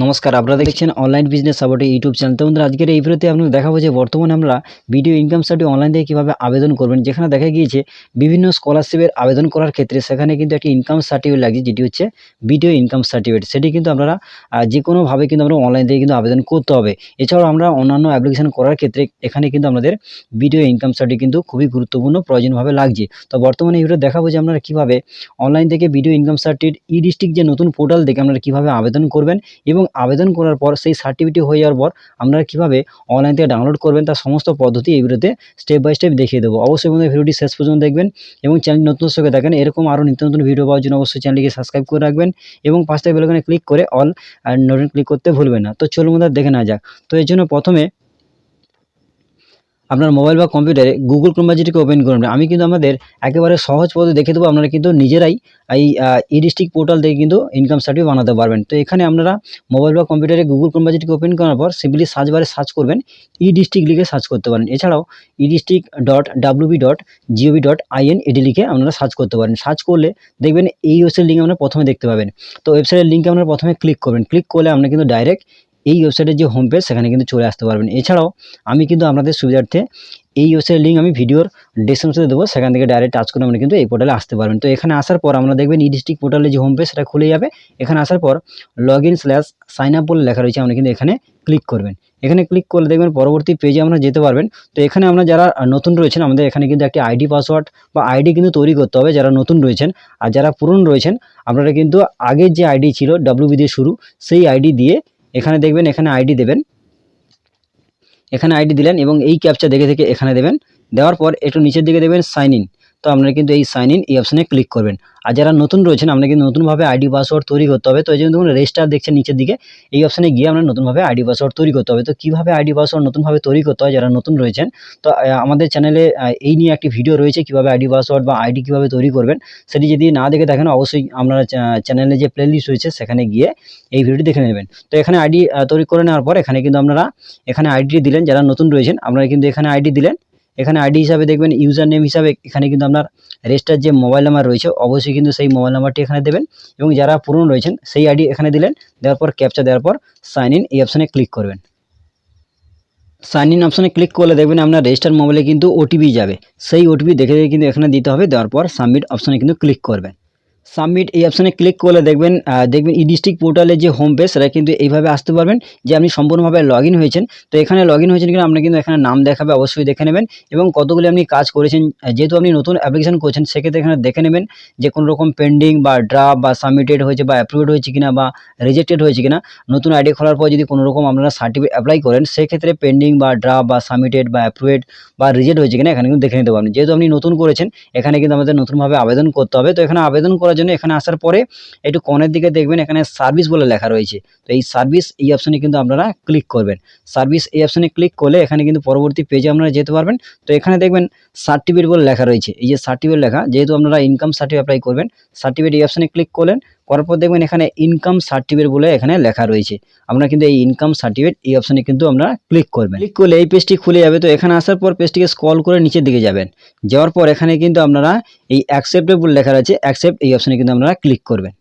নমস্কার, আপনারা দেখছেন online business support YouTube channel. তো বন্ধুরা, আজকের এই ভিডিওতে আপনাদের দেখাবো যে বর্তমানে আমরা ভিডিও ইনকাম সার্টিফিকেট অনলাইন থেকে কীভাবে আবেদন করবেন। যেখানে দেখা গিয়েছে বিভিন্ন স্কলারশিপের আবেদন করার ক্ষেত্রে সেখানে কিন্তু একটি ইনকাম সার্টিফিকেট লাগে, যেটি হচ্ছে ভিডিও ইনকাম সার্টিফিকেট। সেটি কিন্তু আপনারা যে কোনোভাবে কিন্তু আমরা অনলাইন থেকে কিন্তু আবেদন করতে হবে। এছাড়াও আমরা অন্যান্য অ্যাপ্লিকেশন করার ক্ষেত্রে এখানে কিন্তু আমাদের ভিডিও ইনকাম সার্টিফিকেট কিন্তু খুবই গুরুত্বপূর্ণ প্রয়োজনভাবে লাগছে। তো বর্তমানে এই ভিডিও দেখাবো যে আপনারা কীভাবে অনলাইন থেকে ভিডিও ইনকাম সার্টিফিকেট ডিস্ট্রিক্ট যে নতুন পোর্টাল থেকে আপনারা কীভাবে আবেদন করবেন এবং আবেদন করার পর সেই সার্টিফিকেট হয়ে যাওয়ার পর আপনারা কীভাবে অনলাইন থেকে ডাউনলোড করবেন তার সমস্ত পদ্ধতি এই ভিডিওতে স্টেপ বাই স্টেপ দেখিয়ে দেবো। অবশ্যই বন্ধুরা ভিডিওটি শেষ পর্যন্ত দেখবেন এবং চ্যানেল নতুন দর্শকে দেখেন এরকম আরও নিত্য নতুন ভিডিও পাওয়ার জন্য অবশ্যই চ্যানেলটিকে সাবস্ক্রাইব করে রাখবেন এবং পাশে বেল আইকনে ক্লিক করে অল নোটিফিকেশন ক্লিক করতে ভুলবেন না। তো চলুন বন্ধুরা দেখে নেওয়া যাক। তো এর জন্য প্রথমে আপনার মোবাইল বা কম্পিউটারে গুগল ক্রোম ব্রাউজারটিকে ওপেন করুন। আমি কিন্তু আমাদের একেবারে সহজ পদ্ধতি দেখে দেবো, আপনারা কিন্তু নিজেরাই এই ডিস্ট্রিক্ট পোর্টাল থেকে কিন্তু ইনকাম সার্টিফিকেট বানাতে পারবেন। তো এখানে আপনারা মোবাইল বা কম্পিউটারে গুগল ক্রোম ব্রাউজারটিকে ওপেন করার পর সিম্পলি সার্চ বারে সার্চ করবেন, ডিস্ট্রিক্ট লিখে সার্চ করতে পারেন। এছাড়াও edistrict.wb.gov.in এটি লিখে আপনারা সার্চ করতে পারেন। সার্চ করলে দেখবেন এই ওয়েবসাইটের লিঙ্ক আপনারা প্রথমে দেখতে পাবেন। তো ওয়েবসাইটের লিঙ্কে আপনারা প্রথমে ক্লিক করবেন। ক্লিক করলে আপনারা কিন্তু ডাইরেক্ট এই ওয়েবসাইটের যে হোম পেজ সেখানে কিন্তু চলে আসতে পারবেন। এছাড়াও আমি কিন্তু আপনাদের সুবিধার্থে এই ওয়েবসাইটের লিঙ্ক আমি ভিডিওর ডেসক্রিপশনে দেবো, সেখান থেকে ডাইরেক্ট টাচ করে আমরা কিন্তু এই পোর্টালে আসতে পারবেন। তো এখানে আসার পর আমরা দেখবেন ডিস্ট্রিক্ট পোর্টালের যে হোম পেজ সেটা খুলে যাবে। এখানে আসার পর login/sign up বলে লেখা রয়েছে, আমরা কিন্তু এখানে ক্লিক করবেন। এখানে ক্লিক করলে দেখবেন পরবর্তী পেজে আমরা যেতে পারবেন। তো এখানে আমরা যারা নতুন রয়েছেন আমাদের এখানে কিন্তু একটি আইডি পাসওয়ার্ড বা আইডি কিন্তু তৈরি করতে হবে যারা নতুন রয়েছেন। আর যারা পুরনো রয়েছেন আপনারা কিন্তু আগের যে আইডি ছিল WB দিয়ে শুরু সেই আইডি দিয়ে এখানে দেখবেন এখানে আইডি দেবেন। এখানে আইডি দিলেন এবং এই ক্যাপচা দেখে এখানে দেবেন। দেওয়ার পর একটু নিচের দিকে দেবেন সাইন ইন। তো আপনারা কিন্তু এই সাইন ইন এই অপশানে ক্লিক করবেন। আর যারা নতুন রয়েছেন আপনারা কিন্তু নতুনভাবে আইডি পাসওয়ার্ড তৈরি করতে হবে। তো এই জন্য দেখুন রেজিস্টার দেখছেন নিচের দিকে, এই অপশানে গিয়ে আপনার নতুনভাবে আইডি পাসওয়ার্ড তৈরি করতে হবে। তো কীভাবে আইডি পাসওয়ার্ড নতুনভাবে তৈরি করতে হয় যারা নতুন রয়েছেন, তো আমাদের চ্যানেলে এই নিয়ে একটি ভিডিও রয়েছে কীভাবে আইডি পাসওয়ার্ড বা আইডি কীভাবে তৈরি করবেন। সেটি যদি না দেখে থাকেন অবশ্যই আপনারা চ্যানেলে যে প্লেলিস্ট রয়েছে সেখানে গিয়ে এই ভিডিওটি দেখে নেবেন। তো এখানে আইডি তৈরি করে নেওয়ার পর এখানে কিন্তু আপনারা এখানে আইডি দিলেন, যারা নতুন রয়েছেন আপনারা কিন্তু এখানে আইডি দিলেন। এখানে আইডি হিসাবে দেখবেন ইউজার নেম হিসাবে এখানে কিন্তু আপনার রেজিস্টার যে মোবাইল নাম্বার রয়েছে অবশ্যই কিন্তু সেই মোবাইল নাম্বারটি এখানে দেবেন এবং যারা পুরনো রয়েছেন সেই আইডি এখানে দিলেন। দেওয়ার পর ক্যাপচা দেওয়ার পর সাইন ইন এই অপশানে ক্লিক করবেন। সাইন ইন অপশানে ক্লিক করলে দেখবেন আপনার রেজিস্টার মোবাইলে কিন্তু ওটিপি যাবে, সেই ওটিপি দেখে কিন্তু এখানে দিতে হবে। দেওয়ার পর সাবমিট অপশানে কিন্তু ক্লিক করবেন। সাবমিট এই অপশানে ক্লিক করলে দেখবেন ডিস্ট্রিক্ট পোর্টালের যে হোম পেজ সেটা কিন্তু এইভাবে আসতে পারবেন যে আপনি সম্পূর্ণভাবে লগ ইন হয়েছেন। তো এখানে লগ ইন হয়েছেন কিনা আপনার কিন্তু এখানে নাম দেখাবে, অবশ্যই দেখে নেবেন এবং কতগুলি আপনি কাজ করেছেন। যেহেতু আপনি নতুন অ্যাপ্লিকেশন করছেন সেক্ষেত্রে এখানে দেখে নেবেন যে কোনো রকম পেন্ডিং বা ড্রাফট বা সাবমিটেড হয়েছে বা অ্যাপ্রুভড হয়েছে কিনা বা রিজেক্টেড হয়েছে কিনা। নতুন আইডি খোলার পর যদি কোনো রকম আপনারা সার্টিফিকেট অ্যাপ্লাই করেন সেক্ষেত্রে পেন্ডিং বা ড্রাফট বা সাবমিটেড বা অ্যাপ্রুভড বা রিজেক্ট হয়েছে কিনা এখানে কিন্তু দেখে নিতে পারবেন। যেহেতু আপনি নতুন করেছেন এখানে কিন্তু আমাদের নতুনভাবে আবেদন করতে হবে। তো এখানে আবেদন করার জন্য এখানে আসার পরে একটু কোণের দিকে দেখবেন এখানে সার্ভিস বলে লেখা রয়েছে। তো এই সার্ভিস এই অপশানে কিন্তু আপনারা ক্লিক করবেন। সার্ভিস এই অপশানে ক্লিক করলে এখানে কিন্তু পরবর্তী পেজে আপনারা যেতে পারবেন। তো এখানে দেখবেন সার্টিফিকেট বলে লেখা রয়েছে, এই যে সার্টিফিকেট লেখা, যেহেতু আপনারা ইনকাম সার্টিফিকেট অ্যাপ্লাই করবেন সার্টিফিকেট এই অপশানে ক্লিক করলেন। করার পর দেখবেন এখানে ইনকাম সার্টিফিকেট বলে এখানে লেখা রয়েছে, আপনারা কিন্তু এই ইনকাম সার্টিফিকেট এই অপশানে কিন্তু আপনারা ক্লিক করবেন। ক্লিক করলে এই পেজটি খুলে যাবে। তো এখানে আসার পর পেজটিকে স্ক্রল করে নিচের দিকে যাবেন। যাওয়ার পর এখানে কিন্তু আপনারা এই অ্যাকসেপ্টেবল লেখা রয়েছে, অ্যাকসেপ্ট এই অপশানে কিন্তু আপনারা ক্লিক করবেন।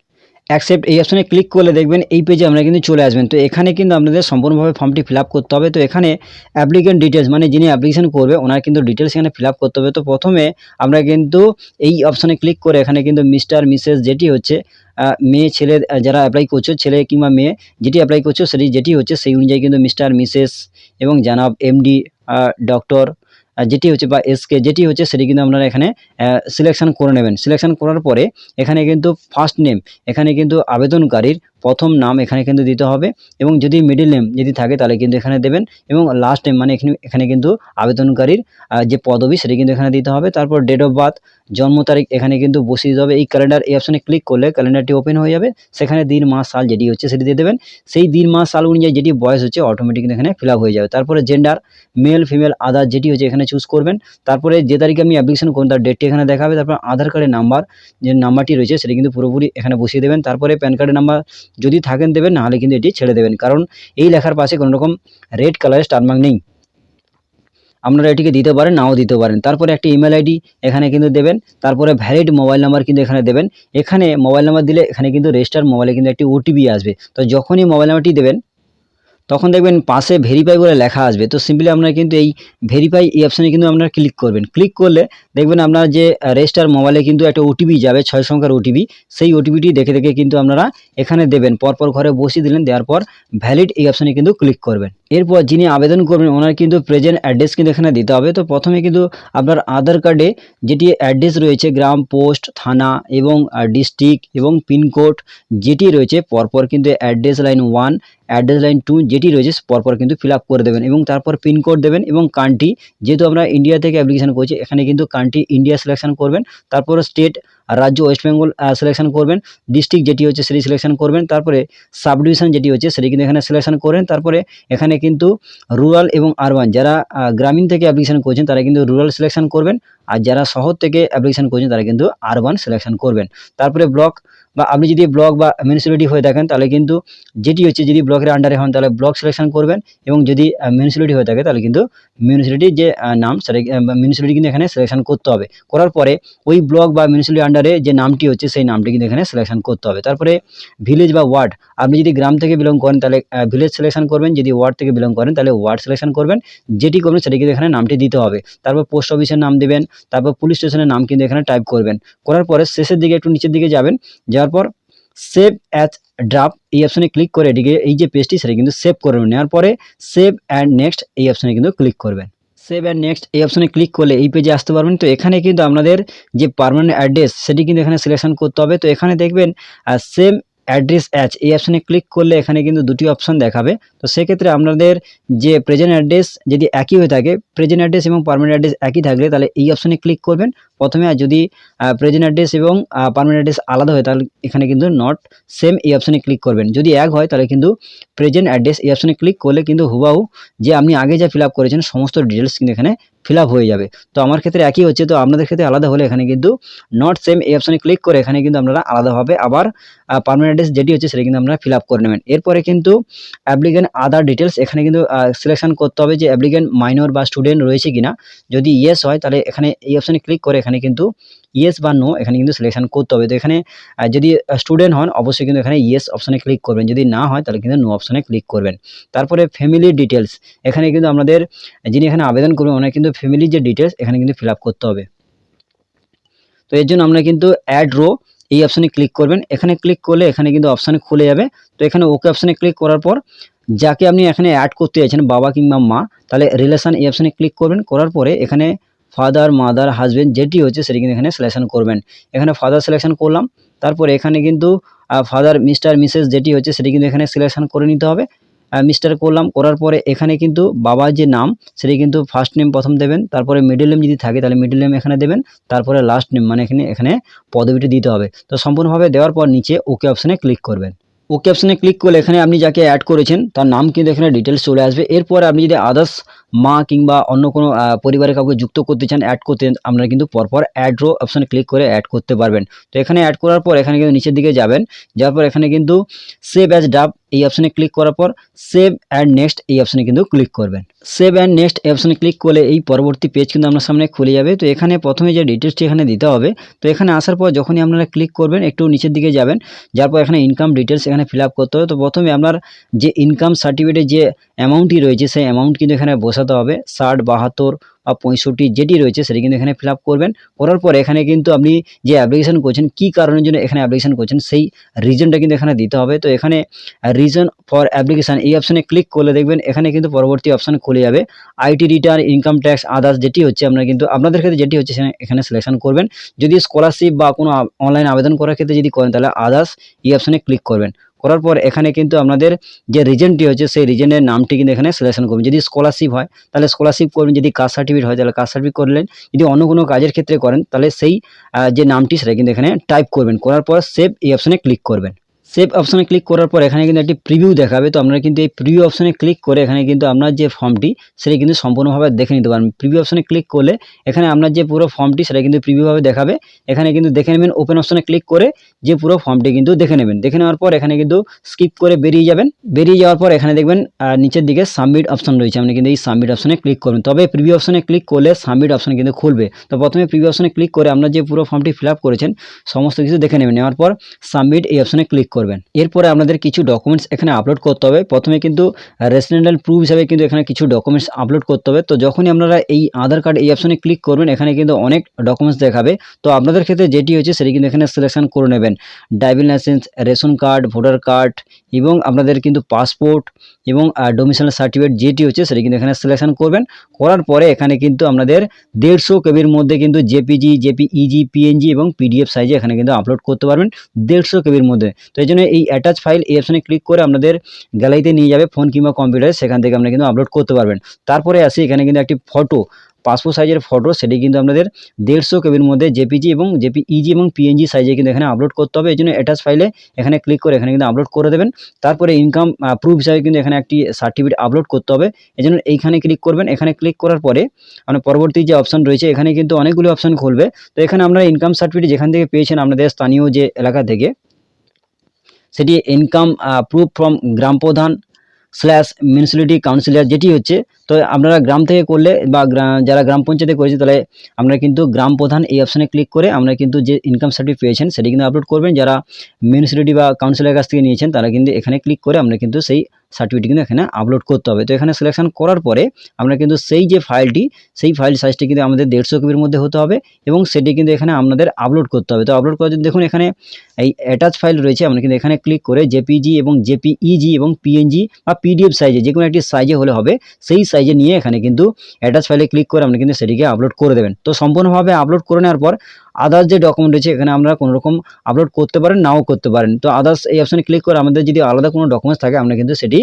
অ্যাকসেপ্ট এই অপশানে ক্লিক করলে দেখবেন এই পেজে আমরা কিন্তু চলে আসবেন। তো এখানে কিন্তু আপনাদের সম্পূর্ণভাবে ফর্মটি ফিল আপ করতে হবে। তো এখানে অ্যাপ্লিকেন্ট ডিটেলস মানে যিনি অ্যাপ্লিকেশন করবে ওনার কিন্তু ডিটেলস এখানে ফিল আপ করতে হবে। তো প্রথমে আমরা কিন্তু এই অপশানে ক্লিক করে এখানে কিন্তু মিস্টার মিসেস যেটি হচ্ছে মেয়ে ছেলে যারা অ্যাপ্লাই করছো, ছেলে কিংবা মেয়ে যেটি অ্যাপ্লাই করছো সেটি যেটি হচ্ছে সেই অনুযায়ী কিন্তু মিস্টার মিসেস এবং জানাব এমডি ডক্টর যেটি হচ্ছে বা এসকে যেটি হচ্ছে সেটি কিন্তু আপনারা এখানে সিলেকশন করে নেবেন। সিলেকশন করার পরে এখানে কিন্তু ফার্স্ট নেম এখানে কিন্তু আবেদনকারীর প্রথম নাম এখানে কিন্তু দিতে হবে এবং যদি মিডল নেম যদি থাকে তাহলে কিন্তু এখানে দেবেন এবং লাস্ট নেম মানে এখানে কিন্তু আবেদনকারীর যে পদবি সেটি কিন্তু এখানে দিতে হবে। তারপর ডেট অফ বার্থ জন্ম তারিখ এখানে কিন্তু বসিয়ে দিতে হবে। এই ক্যালেন্ডার এই অপশানে ক্লিক করলে ক্যালেন্ডারটি ওপেন হয়ে যাবে, সেখানে দিন মাস সাল যেটি হচ্ছে সেটি দিয়ে দেবেন। সেই দিন মাস সাল অনুযায়ী যেটি বয়স হচ্ছে অটোমেটিক এখানে ফিল আপ হয়ে যাবে। তারপরে জেন্ডার মেল ফিমেল আদার যেটি হচ্ছে এখানে চুজ করবেন। তারপরে যে তারিখে আপনি অ্যাপ্লিকেশন করুন তার ডেটটি এখানে দেখাবে। তারপর আধার কার্ডের নাম্বার যে নাম্বারটি রয়েছে সেটি কিন্তু পুরোপুরি এখানে বসিয়ে দেবেন। তারপরে প্যান কার্ডের নাম্বার যদি থাকেন দেবেন, নাহলে কিন্তু এটি ছেড়ে দেবেন, কারণ এই লেখার পাশে কোনো রকম রেড কালারের স্টার মার্ক নেই। আপনারা এটিকে দিতে পারেন, নাও দিতে পারেন। তারপরে একটি ইমেল আইডি এখানে কিন্তু দেবেন, তারপরে ভ্যালিড মোবাইল নাম্বার কিন্তু এখানে দেবেন। এখানে মোবাইল নাম্বার দিলে এখানে কিন্তু রেজিস্টার মোবাইলে কিন্তু একটি ওটিপি আসবে। তো যখনই মোবাইল নাম্বারটি দেবেন তখন দেখবেন পাশে ভেরিফাই বলে লেখা আসবে। তো সিম্পলি আপনারা কিন্তু এই ভেরিফাই এই অপশানে কিন্তু আপনারা ক্লিক করবেন। ক্লিক করলে দেখবেন আপনার যে রেজিস্টার মোবাইলে কিন্তু একটা ওটিপি যাবে, 6 সংখ্যার ওটিপি। সেই ওটিপিটি দেখে দেখে কিন্তু আপনারা এখানে দেবেন। পরপর ঘরে বসিয়ে দিলেন, দেওয়ার পর ভ্যালিড এই অপশানে কিন্তু ক্লিক করবেন। এরপর যিনি আবেদন করবেন ওনার কিন্তু প্রেজেন্ট অ্যাড্রেস কিন্তু এখানে দিতে হবে। তো প্রথমে কিন্তু আপনার আধার কার্ডে যেটি অ্যাড্রেস রয়েছে, গ্রাম, পোস্ট, থানা এবং ডিস্ট্রিক্ট এবং পিনকোড যেটি রয়েছে, পরপর কিন্তু অ্যাড্রেস লাইন 1, অ্যাড্রেস লাইন 2 যেটি রয়েছে পরপর কিন্তু ফিল আপ করে দেবেন এবং তারপর পিনকোড দেবেন এবং কান্ট্রি, যেহেতু আমরা ইন্ডিয়া থেকে অ্যাপ্লিকেশন করছি এখানে কিন্তু কান্ট্রি ইন্ডিয়া সিলেকশন করবেন। তারপর স্টেট রাজ্য ওয়েস্ট বেঙ্গল সিলেকশন করবেন। ডিস্ট্রিক্ট যেটি হচ্ছে সেটি সিলেকশন করবেন। তারপরে সাব ডিভিশন যেটি হচ্ছে সেটি কিন্তু এখানে সিলেকশন করেন। তারপরে এখানে কিন্তু রুরাল এবং আরবান, যারা গ্রামীণ থেকে অ্যাপ্লিকেশন করছেন তারা কিন্তু রুরাল সিলেকশন করবেন, আর যারা শহর থেকে অ্যাপ্লিকেশন করছেন তারা কিন্তু আরবান সিলেকশন করবেন। তারপরে ব্লক, বা আপনি যদি ব্লক বা মিউনিসিপ্যালিটি হয়ে থাকেন তাহলে কিন্তু যেটি হচ্ছে, যদি ব্লকের আন্ডারে হন তাহলে ব্লক সিলেকশন করবেন, এবং যদি মিউনিসিপ্যালিটি হয়ে থাকে তাহলে কিন্তু মিউনিসিপ্যালিটির যে নাম সেটা মিউনিসিপ্যালিটি কিন্তু এখানে সিলেকশন করতে হবে। করার পরে ওই ব্লক বা মিউনিসিপ্যালিটি আন্ডারে যে নামটি হচ্ছে সেই নামটি কিন্তু এখানে সিলেকশন করতে হবে। তারপরে ভিলেজ বা ওয়ার্ড, আপনি যদি গ্রাম থেকে বিলং করেন তাহলে ভিলেজ সিলেকশন করবেন, যদি ওয়ার্ড থেকে বিলং করেন তাহলে ওয়ার্ড সিলেকশন করবেন, যেটি করবেন সেটি কিন্তু এখানে নামটি দিতে হবে। তারপর পোস্ট অফিসের নাম দেবেন, তারপর পুলিশ স্টেশনের নাম কিন্তু এখানে টাইপ করবেন। করার পরে শেষের দিকে একটু নিচের দিকে যাবেন, যাওয়ার পর সেভ অ্যাজ ড্রাফট এই অপশনে ক্লিক করে এটিকে, এই যে পেজটি সেটা কিন্তু সেভ করবেন। নেওয়ার পরে সেভ অ্যান্ড নেক্সট এই অপশনে কিন্তু ক্লিক করবেন। সেভ অ্যান্ড নেক্সট এই অপশনে ক্লিক করলে এই পেজে আসতে পারবেন। তো এখানে কিন্তু আপনাদের যে পার্মানেন্ট অ্যাড্রেস সেটি কিন্তু এখানে সিলেকশন করতে হবে। তো এখানে দেখবেন সেম অ্যাড্রেস অ্যাজ এই অপশনে ক্লিক করলে এখানে কিন্তু দুটি অপশন দেখাবে। তো সেক্ষেত্রে আপনাদের যে প্রেজেন্ট অ্যাড্রেস যদি একই হয়ে থাকে, প্রেজেন্ট অ্যাড্রেস এবং পার্মানেন্ট অ্যাড্রেস একই থাকলে তাহলে এই অপশনে ক্লিক করবেন প্রথমে। আর যদি প্রেজেন্ট অ্যাড্রেস এবং পার্মানেন্ট অ্যাড্রেস আলাদা হয় তাহলে এখানে কিন্তু নট সেম এই অপশনে ক্লিক করবেন। যদি এক হয় তাহলে কিন্তু প্রেজেন্ট অ্যাড্রেস এই অপশনে ক্লিক করলে কিন্তু হুবাহু যে আপনি আগে যা ফিল আপ করেছেন সমস্ত ডিটেলস কিন্তু এখানে ফিল আপ হয়ে যাবে। তো আমার ক্ষেত্রে একই হচ্ছে, তো আপনাদের ক্ষেত্রে আলাদা হলে এখানে কিন্তু নট সেম এই অপশনে ক্লিক করে এখানে কিন্তু আপনারা আলাদাভাবে আবার পার্মানেন্ট অ্যাড্রেস যেটি হচ্ছে সেটা কিন্তু আপনারা ফিল আপ করে নেবেন। এরপরে কিন্তু অ্যাপ্লিকেন্ট আদার ডিটেলস এখানে কিন্তু সিলেকশন করতে হবে যে অ্যাপ্লিকেন্ট মাইনর বা স্টুডেন্ট রয়েছে কিনা। যদি ইয়েস হয় তাহলে এখানে এই অপশনে ক্লিক করে এখানে কিন্তু ইয়েস বা নো এখানে কিন্তু সিলেকশন করতে হবে। তো এখানে যদি স্টুডেন্ট হন অবশ্যই কিন্তু এখানে ইয়েস অপশনে ক্লিক করবেন, যদি না হয় তাহলে কিন্তু নো অপশনে ক্লিক করবেন। তারপরে ফ্যামিলি ডিটেলস, এখানে কিন্তু আমাদের যিনি এখানে আবেদন করবেন ওনার কিন্তু ফ্যামিলির যে ডিটেলস এখানে কিন্তু ফিল আপ করতে হবে। তো এর জন্য আমরা কিন্তু অ্যাড রো এই অপশনে ক্লিক করবেন। এখানে ক্লিক করলে এখানে কিন্তু অপশান খুলে যাবে। তো এখানে ওকে অপশনে ক্লিক করার পর যাকে আপনি এখানে অ্যাড করতে চাইছেন, বাবা কিংবা মা, তাহলে রিলেশন এই অপশনে ক্লিক করবেন। করার পরে এখানে ফাদার, মাদার, হাজবেন্ড যেটি হচ্ছে সেটি কিন্তু এখানে সিলেকশন করবেন। এখানে ফাদার সিলেকশন করলাম। তারপরে এখানে কিন্তু ফাদার, মিস্টার, মিসেস যেটি হচ্ছে সেটি কিন্তু এখানে সিলেকশন করে নিতে হবে। মিস্টার করলাম। করার পরে এখানে কিন্তু বাবার যে নাম সেটি কিন্তু ফার্স্ট নেম প্রথম দেবেন, তারপরে মিডল নেম যদি থাকে তাহলে মিডল নেম এখানে দেবেন, তারপরে লাস্ট নেম মানে এখানে পদবিটি দিতে হবে। তো সম্পূর্ণভাবে দেওয়ার পর নিচে ওকে অপশনে ক্লিক করবেন। ওকে অপশনে ক্লিক করলে এখানে আপনি যাকে অ্যাড করেছেন তার নাম কিন্তু এখানে ডিটেলস চলে আসবে। এরপর আপনি যদি আদার্স মা কিংবা অন্য কোনো পরিবারের কাউকে যুক্ত করতে চান, অ্যাড করতে চান, আপনারা কিন্তু পরপর অ্যাড রো অপশনে ক্লিক করে অ্যাড করতে পারবেন। তো এখানে অ্যাড করার পর এখানে কিন্তু নিচের দিকে যাবেন, যাওয়ার পর এখানে কিন্তু সেভ অ্যাজ ড্রাফট এই অপশনে ক্লিক করার পর সেভ অ্যান্ড নেক্সট এই অপশনে কিন্তু ক্লিক করবেন। সেভ অ্যান্ড নেক্সট এই অপশনে ক্লিক করলে এই পরবর্তী পেজ কিন্তু আপনার সামনে খুলে যাবে। তো এখানে প্রথমে যে ডিটেলসটি এখানে দিতে হবে, তো এখানে আসার পর যখনই আপনারা ক্লিক করবেন একটু নিচের দিকে যাবেন, যার পর এখানে ইনকাম ডিটেলস এখানে ফিল আপ করতে হবে। তো প্রথমে আপনার যে ইনকাম সার্টিফিকেটের যে অ্যামাউন্টটি রয়েছে সেই অ্যামাউন্ট কিন্তু এখানে বসাতে হবে। 60, 72 বা 65 যেটি রয়েছে সেটি কিন্তু এখানে ফিল আপ করবেন। করার পর এখানে কিন্তু আপনি যে অ্যাপ্লিকেশন করছেন, কী কারণের জন্য এখানে অ্যাপ্লিকেশন করছেন সেই রিজনটা কিন্তু এখানে দিতে হবে। তো এখানে রিজন ফর অ্যাপ্লিকেশান এই অপশনে ক্লিক করলে দেখবেন এখানে কিন্তু পরবর্তী অপশান খুলে যাবে। IT return, income tax, others যেটি হচ্ছে আপনারা কিন্তু আপনাদের ক্ষেত্রে যেটি হচ্ছে এখানে সিলেকশন করবেন। যদি স্কলারশিপ বা কোনো অনলাইন আবেদন করার ক্ষেত্রে যদি করেন তাহলে আদার্স এই অপশনে ক্লিক করবেন। করার পর এখানে কিন্তু আপনাদের যে রিজনটি হচ্ছে সেই রিজনের নামটি কিন্তু এখানে সিলেকশন করবেন। যদি স্কলারশিপ হয় তাহলে স্কলারশিপ করবেন, যদি কাস্ট সার্টিফিকেট হয় তাহলে কাস্ট সার্টিফিকেট করলেন, যদি অন্য কোনো কাজের ক্ষেত্রে করেন তাহলে সেই যে নামটি সেটা কিন্তু এখানে টাইপ করবেন। করার পর সেভ এই অপশনে ক্লিক করবেন। সেভ অপশনে ক্লিক করার পর এখানে কিন্তু একটি প্রিভিউ দেখাবে। তো আপনারা কিন্তু এই প্রিভিউ অপশনে ক্লিক করে এখানে কিন্তু আপনার যে ফর্মটি সেটা কিন্তু সম্পূর্ণভাবে দেখে নিতে পারবেন। প্রিভিউ অপশনে ক্লিক করলে এখানে আপনার যে পুরো ফর্মটি সেটা কিন্তু প্রিভিউভাবে দেখাবে। এখানে কিন্তু দেখে নেবেন, ওপেন অপশনে ক্লিক করে যে পুরো ফর্মটি কিন্তু দেখে নেবেন। দেখে নেওয়ার পর এখানে কিন্তু স্কিপ করে বেরিয়ে যাবেন। বেরিয়ে যাওয়ার পর এখানে দেখবেন নিচের দিকে সাবমিট অপশন রয়েছে, আপনি কিন্তু এই সাবমিট অপশনে ক্লিক করবেন। তবে প্রিভিউ অপশনে ক্লিক করলে সাবমিট অপশন কিন্তু খুলবে। তো প্রথমে প্রিভিউ অপশনে ক্লিক করে আপনার যে পুরো ফর্মটি ফিল আপ করেছেন সমস্ত কিছু দেখে নেবেন। নেওয়ার পর সাবমিট এই অপশনে ক্লিক করবেন। এরপরে আপনাদের কিছু ডকুমেন্টস এখানে আপলোড করতে হবে। প্রথমে কিন্তু রেসিডেন্টাল প্রুফ হিসাবে কিন্তু এখানে কিছু ডকুমেন্টস আপলোড করতে হবে। তো যখনই আপনারা এই আধার কার্ড এই অপশনে ক্লিক করবেন এখানে কিন্তু অনেক ডকুমেন্টস দেখাবে। তো আপনাদের ক্ষেত্রে যেটি হচ্ছে সেটি কিন্তু এখানে সিলেকশন করে নেবেন। Driving licence, ration card, voter card এবং আপনাদের কিন্তু পাসপোর্ট এবং ডোমিসাইল সার্টিফিকেট যেটি হচ্ছে সেটি কিন্তু এখানে সিলেকশন করবেন। করার পরে এখানে কিন্তু আপনাদের 150 কেবির মধ্যে কিন্তু জেপিজি, জেপিইজি, পিএনজি এবং পিডিএফ সাইজে এখানে কিন্তু আপলোড করতে পারবেন 150 কেবির মধ্যে। তো এই জন্য এই অ্যাটাচ ফাইল এই অপশনে ক্লিক করে আপনাদের গ্যালারিতে নিয়ে যাবে ফোন কিংবা কম্পিউটারে, সেখান থেকে আপনারা কিন্তু আপলোড করতে পারবেন। তারপরে আসি এখানে কিন্তু একটি ফটো, পাসপোর্ট সাইজের ফটো, সেটি কিন্তু আপনাদের 150 কেবির মধ্যে জেপিজি এবং জেপিইজি এবং পিএনজি সাইজে কিন্তু এখানে আপলোড করতে হবে। এই জন্য অ্যাটাচ ফাইলে এখানে ক্লিক করে এখানে কিন্তু আপলোড করে দেবেন। তারপরে ইনকাম প্রুফ হিসাবে কিন্তু এখানে একটি সার্টিফিকেট আপলোড করতে হবে। এই জন্য এইখানে ক্লিক করবেন। এখানে ক্লিক করার পরে আপনার পরবর্তী যে অপশন রয়েছে এখানে কিন্তু অনেকগুলো অপশন খুলবে। তো এখানে আপনারা ইনকাম সার্টিফিকেট যেখান থেকে পেয়েছেন আপনাদের স্থানীয় যে এলাকা থেকে, সেটি ইনকাম প্রুফ ফ্রম গ্রাম প্রধান মিউনিসিপ্যালিটি কাউন্সিলর যেটি হচ্ছে। তো আপনারা গ্রাম থেকে করলে বা যারা গ্রাম পঞ্চায়েতে করেছে তাহলে আমরা কিন্তু গ্রাম প্রধান এই অপশনে ক্লিক করে আমরা কিন্তু যে ইনকাম সার্টিফিকেট পেয়েছেন সেটি কিন্তু আপলোড করবেন। যারা মিউনিসিপ্যালিটি বা কাউন্সিলের কাছ থেকে নিয়েছেন তারা কিন্তু এখানে ক্লিক করে আমরা কিন্তু সেই সার্টিফিকেট কিন্তু এখানে আপলোড করতে হবে। তো এখানে সিলেকশন করার পরে আমরা কিন্তু সেই যে ফাইলটি, সেই ফাইল সাইজটি কিন্তু আমাদের 150 কেবির মধ্যে হতে হবে এবং সেটি কিন্তু এখানে আপনাদের আপলোড করতে হবে। তো আপলোড করার জন্য দেখুন এখানে এই অ্যাটাচ ফাইল রয়েছে, আমরা কিন্তু এখানে ক্লিক করে জেপিজি এবং জেপিইজি এবং পিএনজি বা পিডিএফ সাইজে যে কোনো একটি সাইজে হলে হবে, সেই সাইজে নিয়ে এখানে কিন্তু অ্যাটাচ ফাইলে ক্লিক করে আমরা কিন্তু সেটিকে আপলোড করে দেবেন। তো সম্পূর্ণভাবে আপলোড করে নেওয়ার পর আদার্স যে ডকুমেন্ট রয়েছে এখানে আপনারা কোনো রকম আপলোড করতে পারেন, নাও করতে পারেন। তো আদার্স এই অপশনে ক্লিক করে আমাদের যদি আলাদা কোনো ডকুমেন্টস থাকে আমরা কিন্তু সেটি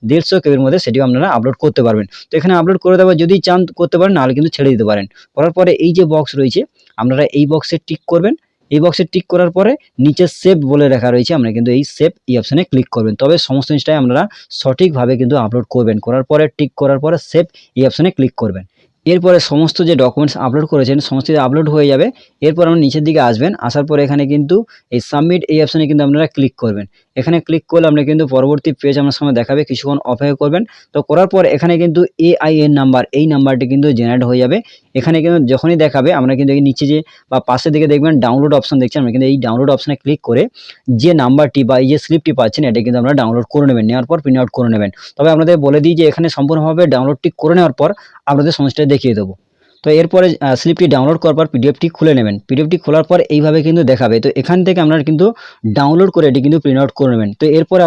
150 কেবির মধ্যে সেটিও আপনারা আপলোড করতে পারবেন। তো এখানে আপলোড করে দেওয়া যদি চান করতে পারেন, নাহলে কিন্তু ছেড়ে দিতে পারেন। করার পরে এই যে বক্স রয়েছে আপনারা এই বক্সে টিক করবেন। এই বক্সে টিক করার পরে নিচে সেভ বলে লেখা রয়েছে, আমরা কিন্তু এই সেভ এই অপশনে ক্লিক করবেন। তবে সমস্ত জিনিসটাই আপনারা সঠিকভাবে কিন্তু আপলোড করবেন। করার পরে টিক করার পরে সেভ এই অপশনে ক্লিক করবেন। এরপরে সমস্ত যে ডকুমেন্টস আপলোড করেছেন সমস্ত আপলোড হয়ে যাবে। এরপর আমরা নিচের দিকে আসবেন, আসার পরে এখানে কিন্তু এই সাবমিট এই অপশনে কিন্তু আপনারা ক্লিক করবেন। এখানে ক্লিক করলে আমরা কিন্তু পরবর্তী পেজ আপনার সামনে দেখাবে, কিছুক্ষণ অপেক্ষা করবেন। তো করার পর এখানে কিন্তু এআইএন নাম্বার, এই নাম্বারটি কিন্তু জেনারেট হয়ে যাবে। এখানে কিন্তু যখনই দেখাবে আমরা কিন্তু এই নিচে যে বা পাশের দিকে দেখবেন ডাউনলোড অপশন দেখছেন, আমরা কিন্তু এই ডাউনলোড অপশনে ক্লিক করে যে নাম্বারটি বা এই যে স্লিপটি পাচ্ছেন এটা কিন্তু আপনারা ডাউনলোড করে নেবেন। নেওয়ার পর প্রিন্ট আউট করে নেবেন। তবে আপনাদের বলে দিই যে এখানে সম্পূর্ণভাবে ডাউনলোডটি করে নেওয়ার পর আপনাদের সমস্যাটা দেখিয়ে দেবো। তো এরপরে স্লিপটি ডাউনলোড করার পর পিডিএফটি খুলে নেবেন। পিডিএফটি খোলার পর এইভাবে কিন্তু দেখাবে। তো এখান থেকে আপনারা কিন্তু ডাউনলোড করে এটি কিন্তু প্রিন্ট আউট করে নেবেন। তো এরপরে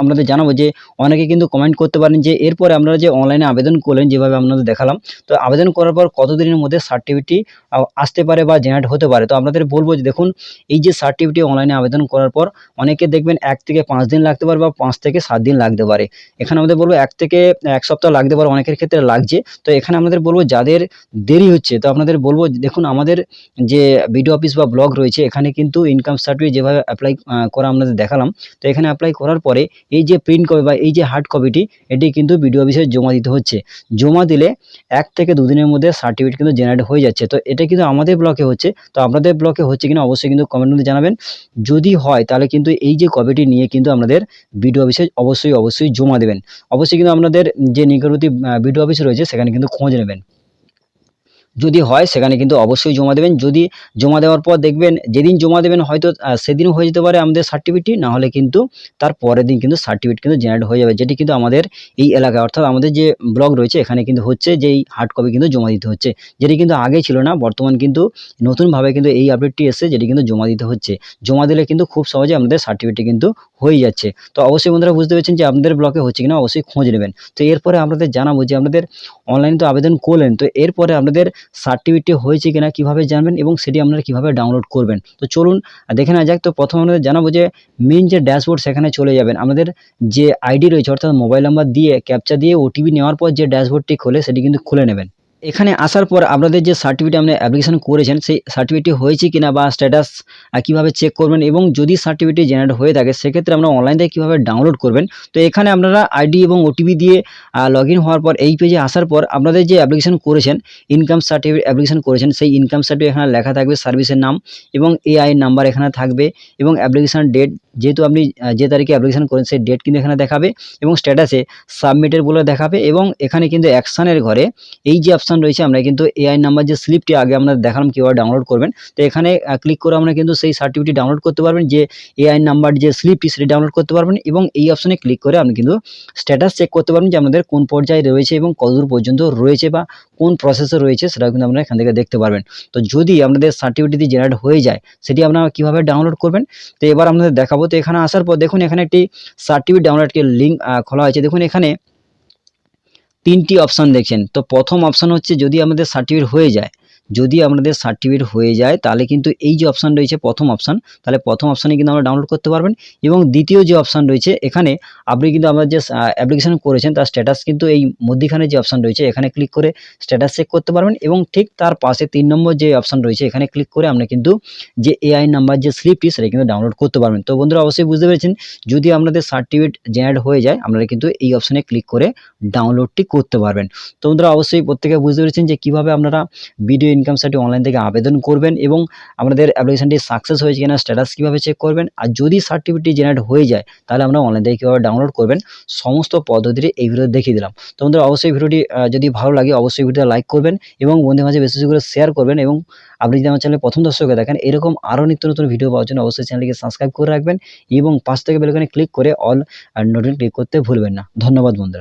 আপনাদের জানাবো যে অনেকে কিন্তু কমেন্ট করতে পারেন যে এরপরে আপনারা যে অনলাইনে আবেদন করলেন যেভাবে আপনাদের দেখালাম, তো আবেদন করার পর কতদিনের মধ্যে সার্টিফিকেটটি আসতে পারে বা জেনারেট হতে পারে। তো আপনাদের বলবো যে দেখুন এই যে সার্টিফিকেটটি অনলাইনে আবেদন করার পর অনেকে দেখবেন 1 থেকে 5 দিন লাগতে পারে বা 5 থেকে 7 দিন লাগতে পারে। এখানে আমাদের বলবো 1 থেকে 1 সপ্তাহ লাগতে পারে, অনেকের ক্ষেত্রে লাগছে। তো এখানে আমাদের বলবো যাদের দেরি হচ্ছে তো আপনাদের বলবো দেখুন আমাদের যে বিডিও অফিস বা ব্লক রয়েছে এখানে কিন্তু ইনকাম সার্টিফিকেট যেভাবে অ্যাপ্লাই করা আপনাদের দেখালাম, তো এখানে অ্যাপ্লাই করার পরে এই যে প্রিন্ট কপি বা এই যে হার্ড কপিটি এটি কিন্তু বিডিও অফিসে জমা দিতে হচ্ছে। জমা দিলে 1 থেকে 2 দিনের মধ্যে সার্টিফিকেট কিন্তু জেনারেট হয়ে যাচ্ছে। তো এটা কিন্তু আমাদের ব্লকে হচ্ছে, তো আপনাদের ব্লকে হচ্ছে কিনা অবশ্যই কিন্তু কমেন্ট মধ্যে জানাবেন। যদি হয় তাহলে কিন্তু এই যে কপিটি নিয়ে কিন্তু আপনাদের বিডিও অফিসে অবশ্যই জমা দেবেন। অবশ্যই কিন্তু আপনাদের যে নিকটবর্তী বিডিও অফিস রয়েছে সেখানে কিন্তু খোঁজ নেবেন। যদি হয় সেখানে কিন্তু অবশ্যই জমা দেবেন। যদি জমা দেওয়ার পর দেখবেন যেদিন জমা দেবেন হয়তো সেদিনও হয়ে যেতে পারে আমাদের সার্টিফিকেটটি, না হলে কিন্তু তার পরের দিন কিন্তু সার্টিফিকেট কিন্তু জেনারেট হয়ে যাবে। যেটি কিন্তু আমাদের এই এলাকায় অর্থাৎ আমাদের যে ব্লক রয়েছে এখানে কিন্তু হচ্ছে যে এই হার্ড কপি কিন্তু জমা দিতে হচ্ছে, যেটি কিন্তু আগে ছিল না। বর্তমান কিন্তু নতুনভাবে কিন্তু এই আপডেটটি এসেছে, যেটি কিন্তু জমা দিতে হচ্ছে। জমা দিলে কিন্তু খুব সহজে আমাদের সার্টিফিকেটটি কিন্তু হয়ে যাচ্ছে। তো অবশ্যই বন্ধুরা বুঝতে পেরেছেন যে আপনাদের ব্লকে হচ্ছে কিনা অবশ্যই খোঁজ নেবেন। তো এরপরে আপনাদের জানাবো যে আপনাদের অনলাইনে তো আবেদন করলেন, তো এরপরে আপনাদের সার্টিফিকেটটি হয়েছে কিনা কিভাবে জানবেন এবং সেটি আপনারা কিভাবে ডাউনলোড করবেন। তো চলুন দেখে নেওয়া যাক। তো প্রথমে আপনাদের জানাবো যে মেইন যে ড্যাশবোর্ড সেখানে চলে যাবেন। আমাদের যে আইডি রয়েছে অর্থাৎ মোবাইল নাম্বার দিয়ে ক্যাপচা দিয়ে ওটিপি নেওয়ার পর যে ড্যাশবোর্ডটি খোলে সেটি কিন্তু খুলে নেবেন। এখানে আসার পর আপনাদের যে সার্টিফিকেট আপনি অ্যাপ্লিকেশন করেছেন সেই সার্টিফিকেটটি হয়েছে কিনা বা স্ট্যাটাস কিভাবে চেক করবেন, এবং যদি সার্টিফিকেটটি জেনারেট হয়ে থাকে সেক্ষেত্রে আমরা অনলাইন থেকে কীভাবে ডাউনলোড করবেন। তো এখানে আপনারা আইডি এবং ওটিপি দিয়ে লগইন হওয়ার পর এই পেজে আসার পর আপনাদের যে অ্যাপ্লিকেশন করেছেন, ইনকাম সার্টিফিকেট অ্যাপ্লিকেশন করেছেন, সেই ইনকাম সার্টিফিকেট এখানে লেখা থাকবে, সার্ভিসের নাম এবং এআই নাম্বার এখানে থাকবে, এবং অ্যাপ্লিকেশন ডেট যেহেতু আপনি যে তারিখে অ্যাপ্লিকেশন করেন সেই ডেট কিন্তু এখানে দেখাবে, এবং স্ট্যাটাসে সাবমিটেড বলে দেখাবে, এবং এখানে কিন্তু অ্যাকশানের ঘরে এই যে অপশান রয়েছে, আমরা কিন্তু এআই নাম্বার যে স্লিপটি আগে আমরা দেখালাম কীভাবে ডাউনলোড করবেন, তো এখানে ক্লিক করে আমরা কিন্তু সেই সার্টিফিকেটটি ডাউনলোড করতে পারবেন, যে এআই নাম্বার যে স্লিপটি সেটি ডাউনলোড করতে পারবেন, এবং এই অপশানে ক্লিক করে আপনি কিন্তু স্ট্যাটাস চেক করতে পারবেন যে আপনাদের কোন পর্যায়ে রয়েছে এবং কতদূর পর্যন্ত রয়েছে বা কোন প্রসেসে রয়েছে সেটাও কিন্তু আপনারা এখান থেকে দেখতে পারবেন। তো যদি আপনাদের সার্টিফিকেটটি জেনারেট হয়ে যায় সেটি আপনারা কীভাবে ডাউনলোড করবেন, তো এবার আপনাদের দেখাবো। তো এখানে আসার পর দেখুন এখানে একটি সার্টিফিকেট ডাউনলোডের লিঙ্ক খোলা হয়েছে। দেখুন এখানে 3টি অপশান দেখছেন। তো প্রথম অপশান হচ্ছে যদি আমাদের সার্টিফিকেট হয়ে যায়, যদি আপনাদের সার্টিফিকেট হয়ে যায় তাহলে কিন্তু এই যে অপশান রয়েছে প্রথম অপশান, তাহলে প্রথম অপশানে কিন্তু আমরা ডাউনলোড করতে পারবেন, এবং দ্বিতীয় যে অপশান রয়েছে এখানে আপনি কিন্তু আপনার যে অ্যাপ্লিকেশন করেছেন তার স্ট্যাটাস কিন্তু এই মধ্যিখানে যে অপশান রয়েছে এখানে ক্লিক করে স্ট্যাটাস চেক করতে পারবেন, এবং ঠিক তার পাশে 3 নম্বর যে অপশান রয়েছে এখানে ক্লিক করে আপনি কিন্তু যে এআই নাম্বার যে স্লিপটি সেটা কিন্তু ডাউনলোড করতে পারবেন। তো বন্ধুরা অবশ্যই বুঝতে পেরেছেন, যদি আপনাদের সার্টিফিকেট জেনারেট হয়ে যায় আপনারা কিন্তু এই অপশানে ক্লিক করে ডাউনলোডটি করতে পারবেন। তো বন্ধুরা অবশ্যই প্রত্যেকে বুঝতে পেরেছেন যে কীভাবে আপনারা ভিডিও ইনকাম সার্টিফিকেট অনলাইন থেকে আবেদন করবেন, এবং আপনাদের অ্যাপ্লিকেশনটি সাকসেস হয়েছে কিনা স্ট্যাটাস কীভাবে চেক করবেন, আর যদি সার্টিফিকেটটি জেনারেট হয়ে যায় তাহলে আমরা অনলাইন থেকে কীভাবে ডাউনলোড করবেন, সমস্ত পদ্ধতিটি এই ভিডিওতে দেখিয়ে দিলাম। তো বন্ধুরা অবশ্যই ভিডিওটি যদি ভালো লাগে অবশ্যই ভিডিওটা লাইক করবেন এবং বন্ধুদের মাঝে বেশি বেশি করে শেয়ার করবেন, এবং আপনি যদি আমার চ্যানেলে প্রথম দর্শক হয়ে থাকেন এরকম আরও নিত্য নতুন ভিডিও পাওয়ার জন্য অবশ্যই চ্যানেলটিকে সাবস্ক্রাইব করে রাখবেন, এবং পাশ থেকে বেল আইকনে ক্লিক করে অল নোটিফিকেশন ক্লিক করতে ভুলবেন না। ধন্যবাদ বন্ধুরা।